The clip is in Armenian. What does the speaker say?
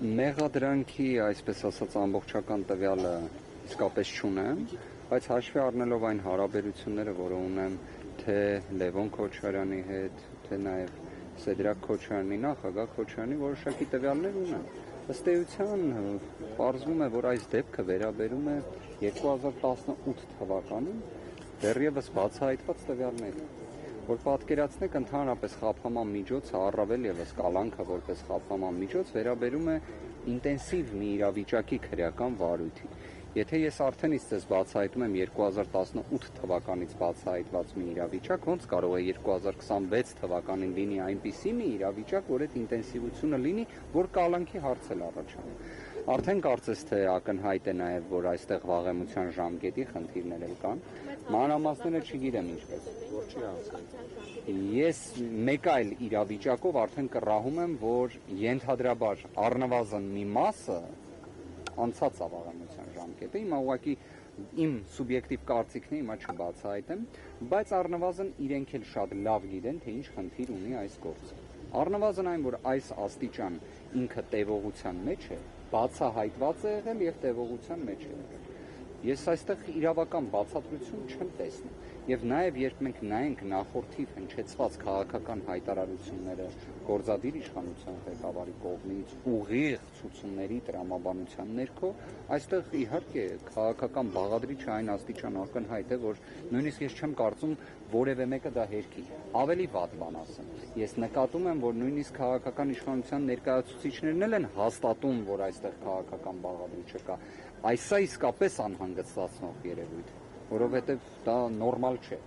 Մեղադրանքի, այսպես ասած, ամբողջական տվյալը իսկապես չունեմ, բայց հաշվի առնելով այն հարաբերությունները, որը ունեմ թե Լևոն Քոչարյանի հետ, թե նաև Սեդրակ Քոչարյանի, նախագահ Քոչարյանի որոշակի տվյալներ ունեմ։ Ըստ էության պարզվում է, որ այս դեպքը վերաբերում է 2018 թվականին դեռևս բացահայտված տվյալների, որ պատկերացնեք ընդհանրապես խաբման միջոցը, առավել ևս կալանքը որպես խաբման միջոց, վերաբերում է ինտենսիվ մի իրավիճակի քրեական վարույթի։ Եթե ես արդեն իսկ ձեզ բացահայտում եմ 2018 թվականից բացահայտված մի իրավիճակ, ոնց կարող է 2026 թվականին լինի այնպիսի մի իրավիճակ, որ այդ ինտենսիվությունը լինի, որ կալանքի հարց էլ առաջանում։ Արդեն կարծես թե ակնհայտ է նաև, որ այստեղ վաղեմության ժամկետի խնդիրներ էլ կան։ Մանրամասները չգիտեմ ինչպես։ Ես մեկ այլ իրավիճակով արդեն կռահում եմ, որ ենթադրաբար առնվազն մի մասը անցած է վաղեմության ժամկետը, հիմա ուղղակի իմ սուբյեկտիվ կարծիքն է, հիմա չբացահայտեմ, բայց առնվազն իրենք էլ շատ լավ գիտեն, թե ինչ խնդիր ունի այս գործը։ Առնվազն այն, որ այս աստիճան ինքը տևողության մեջ է, բացահայտված է եղել եւ տևողության մեջ է եղել։ Ես այստեղ իրավական բացատրություն չեմ տեսնում։ Եվ նաև երբ մենք նայենք նախորդիվ հնչեցված քաղաքական հայտարարությունները գործադիր իշխանության ղեկավարի կողմից ուղիղ ցուցումների տրամաբանության ներքո, այստեղ իհարկե քաղաքական բաղադրիչը այն աստիճան ակնհայտ է, որ նույնիսկ ես չեմ կարծում որևէ մեկը դա հերքի ավելի վատ բան ասեմ։ Ես նկատում եմ, որ նույնիսկ քաղաքական իշխանության ներկայացուցիչներն էլ են հաստատում, որ այստեղ քաղաքական բաղադրիչը կա։ Այսա իսկապես անհանգստացնող երևույթ, որովհետև դա նորմալ չէ։